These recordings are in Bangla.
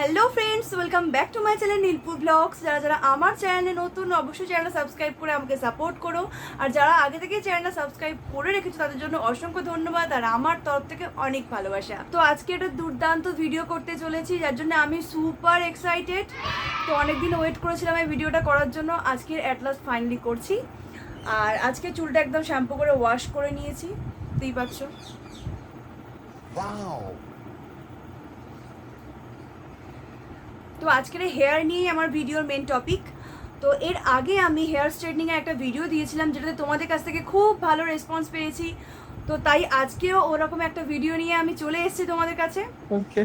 Hello friends, welcome back to my channel Nilpur blogs. যারা যারা আমার চ্যানেলে নতুন অবশ্যই চ্যানেলটা সাবস্ক্রাইব করে আমাকে সাপোর্ট করো, আর যারা আগে থেকে চ্যানেলটা সাবস্ক্রাইব করে রেখেছো তাদের জন্য অসংখ্য ধন্যবাদ আর আমার তরফ থেকে অনেক ভালোবাসা। তো আজকে একটা দুর্দান্ত ভিডিও করতে চলেছি, যার জন্য আমি সুপার এক্সাইটেড। তো অনেকদিন ওয়েট করেছিলাম এই ভিডিওটা করার জন্য, আজকে অ্যাট লাস্ট ফাইনালি করছি। আর আজকে চুলটা একদম শ্যাম্পু করে ওয়াশ করে নিয়েছি, দেখতেই পাচ্ছ। তো আজকের হেয়ার নিয়ে আমার ভিডিওর মেন টপিক। তো এর আগে আমি হেয়ার স্ট্রেটনিংয়ের একটা ভিডিও দিয়েছিলাম, যেটাতে তোমাদের কাছ থেকে খুব ভালো রেসপন্স পেয়েছি। তো তাই আজকেও ওরকম একটা ভিডিও নিয়ে আমি চলে এসেছি তোমাদের কাছে। ওকে।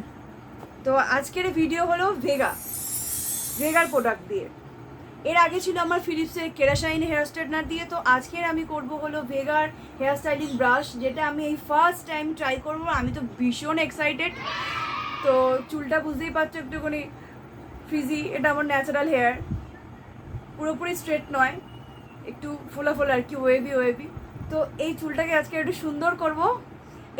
তো আজকের ভিডিও হলো ভেগার প্রোডাক্ট দিয়ে। এর আগে ছিল আমার ফিলিপসের কেরাশাইন হেয়ার স্ট্রেটনার দিয়ে। তো আজকের আমি করব হলো ভেগার হেয়ার স্টাইলিং ব্রাশ, যেটা আমি এই ফার্স্ট টাইম ট্রাই করবো। আমি তো ভীষণ এক্সাইটেড। তো চুলটা বুঝতেই পারছো একটুখানি ফ্রিজি, এটা আমার ন্যাচারাল হেয়ার, পুরোপুরি স্ট্রেট নয়, একটু ফোলা ফোলা আর কি, ওয়েভি। তো এই চুলটাকে আজকে একটু সুন্দর করব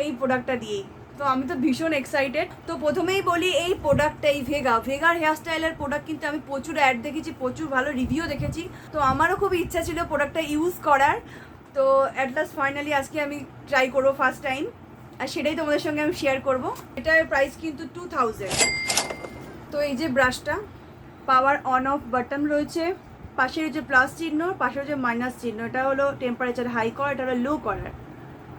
এই প্রোডাক্টটা দিয়েই। তো আমি তো ভীষণ এক্সাইটেড। তো প্রথমেই বলি, এই প্রোডাক্টটা, এই ভেগার হেয়ার স্টাইলের প্রোডাক্ট কিন্তু আমি প্রচুর অ্যাড দেখেছি, প্রচুর ভালো রিভিউ দেখেছি। তো আমারও খুব ইচ্ছা ছিল প্রোডাক্টটা ইউজ করার। তো অ্যাট লাস্ট ফাইনালি আজকে আমি ট্রাই করবো ফার্স্ট টাইম, আর সেটাই তোমাদের সঙ্গে আমি শেয়ার করব। এটার প্রাইস কিন্তু 2000। তো এই যে ব্রাশটা, পাওয়ার অন অফ বাটন রয়েছে, পাশে রয়েছে প্লাস চিহ্ন, পাশে রয়েছে মাইনাস চিহ্ন। এটা হলো টেম্পারেচার হাই করার, এটা হলো লো করার।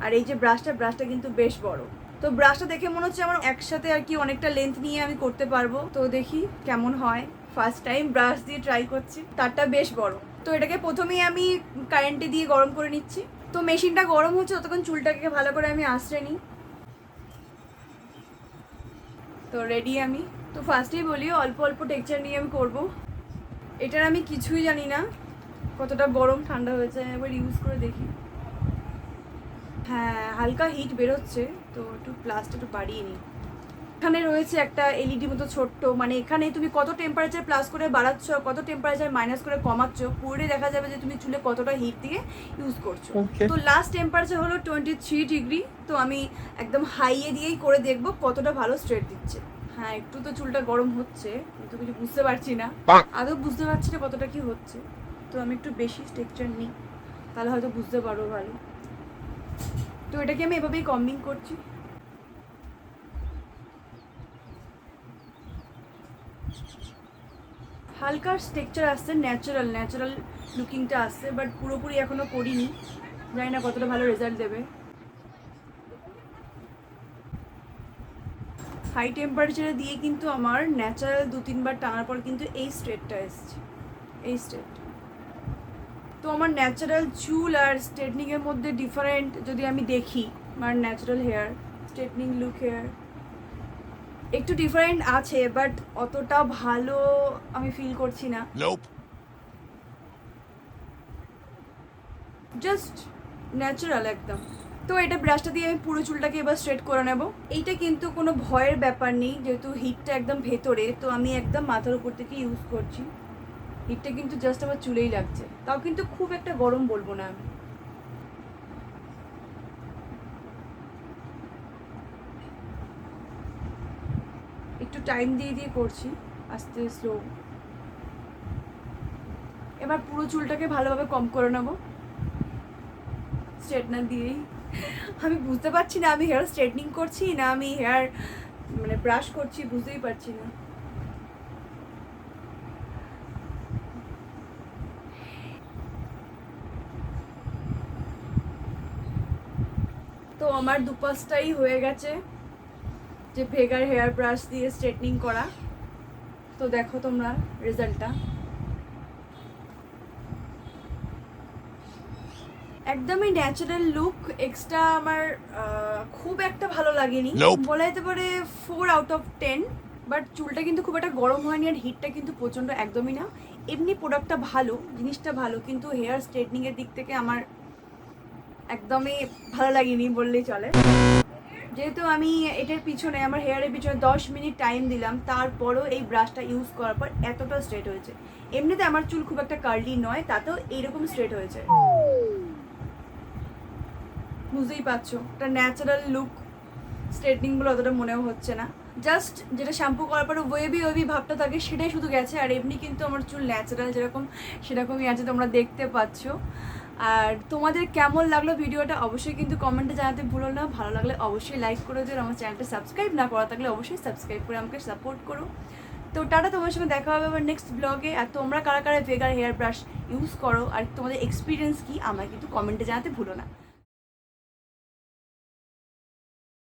আর এই যে ব্রাশটা কিন্তু বেশ বড়। তো ব্রাশটা দেখে মনে হচ্ছে আমার একসাথে আর কি অনেকটা লেন্থ নিয়ে আমি করতে পারবো। তো দেখি কেমন হয়, ফার্স্ট টাইম ব্রাশ দিয়ে ট্রাই করছি। তারটা বেশ বড়। তো এটাকে প্রথমেই আমি কারেন্টে দিয়ে গরম করে নিচ্ছি। তো মেশিনটা গরম হচ্ছে, ততক্ষণ চুলটাকে ভালো করে আমি আঁচড়ে নিই। তো রেডি আমি। তো ফার্স্টেই বলি, অল্প অল্প টেক্সচার নিয়ে আমি করব। এটার আমি কিছুই জানি না কতটা গরম ঠান্ডা হয়েছে, একবার ইউজ করে দেখি। হ্যাঁ, হালকা হিট বেরোচ্ছে। তো একটু প্লাসটা একটু বাড়িয়ে নিই। এখানে রয়েছে একটা এলইডি মতো ছোট্ট, মানে এখানে তুমি কত টেম্পারেচার প্লাস করে বাড়াচ্ছ, কত টেম্পারেচার মাইনাস করে কমাচ্ছ, পুরোটাই দেখা যাবে যে তুমি চুলে কতটা হিট দিয়ে ইউজ করছো। তো লাস্ট টেম্পারেচার হলো 23 ডিগ্রি। তো আমি একদম হাইয়ে দিয়েই করে দেখবো কতটা ভালো স্ট্রেট দিচ্ছে। হ্যাঁ, একটু তো চুলটা গরম হচ্ছে, কিন্তু কিছু বুঝতে পারছি না, আদৌ বুঝতে পারছি না কতটা কি হচ্ছে। তো আমি একটু বেশি টেক্সচার নিই, তাহলে হয়তো বুঝতে পারবো ভালো। তো এটাকে আমি এভাবেই কম্বিং করছি। হালকা টেক্সচার আসছে, ন্যাচারাল লুকিংটা আসছে, বাট পুরোপুরি এখনো করিনি, জানি না কতটা ভালো রেজাল্ট দেবে। হাই টেম্পারেচারে দিয়ে কিন্তু আমার ন্যাচারাল 2-3 বার টানার পর কিন্তু এই স্ট্রেটটা এসছে, এই স্ট্রেট। তো আমার ন্যাচারাল চুল আর স্ট্রেটনিংয়ের মধ্যে ডিফারেন্ট যদি আমি দেখি, আমার natural hair straightening look hair একটু ডিফারেন্ট আছে, বাট অতটা ভালো আমি ফিল করছি না। জাস্ট ন্যাচারাল একদম। তো এটা ব্রাশটা দিয়ে আমি পুরো চুলটাকে এবার স্ট্রেট করে নেব। এইটা কিন্তু কোনো ভয়ের ব্যাপার নেই, যেহেতু হিটটা একদম ভেতরে। তো আমি একদম মাথার উপর থেকে ইউজ করছি। হিটটা কিন্তু জাস্ট আমার চুলেই লাগছে, তাও কিন্তু খুব একটা গরম বলবো না আমি। একটু টাইম দিয়ে করছি, আস্তে স্লো। এবার পুরো চুলটাকে ভালোভাবে কম করে নেবো স্ট্রেটনার দিয়েই। আমি বুঝতে পারছি না আমি হেয়ার স্ট্রেটনিং করছি না আমি হেয়ার মানে ব্রাশ করছি, বুঝতেই পারছি না। তো আমার দুপাশটাই হয়ে গেছে যে ভেগার হেয়ার ব্রাশ দিয়ে স্ট্রেটনিং করা। তো দেখো তোমরা রেজাল্টটা, একদমই ন্যাচারাল লুক। এক্সট্রা আমার খুব একটা ভালো লাগেনি, বলা যেতে পারে 4/10। বাট চুলটা কিন্তু খুব একটা গরম হয়নি, আর হিটটা কিন্তু প্রচণ্ড একদমই না। এমনি প্রোডাক্টটা ভালো, জিনিসটা ভালো, কিন্তু হেয়ার স্ট্রেটনিংয়ের দিক থেকে আমার একদমই ভালো লাগেনি বললেই চলে। যেহেতু আমি এটার পিছনে, আমার হেয়ারের পিছনে 10 মিনিট টাইম দিলাম, তারপরও এই ব্রাশটা ইউজ করার পর এতটা স্ট্রেট হয়েছে। এমনিতে আমার চুল খুব একটা কার্লি নয়, তাতেও এইরকম স্ট্রেট হয়েছে। বুঝতেই পারছো, একটা ন্যাচারাল লুক স্ট্রেটনিং বলে অতটা মনেও হচ্ছে না। জাস্ট যেটা শ্যাম্পু করার পরে ওয়েভি ভাবটা থাকে সেটাই শুধু গেছে, আর এমনি কিন্তু আমার চুল ন্যাচারাল যেরকম সেরকমই আছে, তোমরা দেখতে পাচ্ছ। আর তোমাদের কেমন লাগলো ভিডিওটা অবশ্যই কিন্তু কমেন্টে জানাতে ভুলো না। ভালো লাগলে অবশ্যই লাইক করে দিও, আমার চ্যানেলটা সাবস্ক্রাইব না করা থাকলে অবশ্যই সাবস্ক্রাইব করে আমাকে সাপোর্ট করো। তো টাটা, তোমার সঙ্গে দেখা হবে আবার নেক্সট ব্লগে। আর তোমরা কারা কারা ভেগার হেয়ার ব্রাশ ইউজ করো আর তোমাদের এক্সপিরিয়েন্স কি আমায় কিন্তু কমেন্টে জানাতে ভুলো না।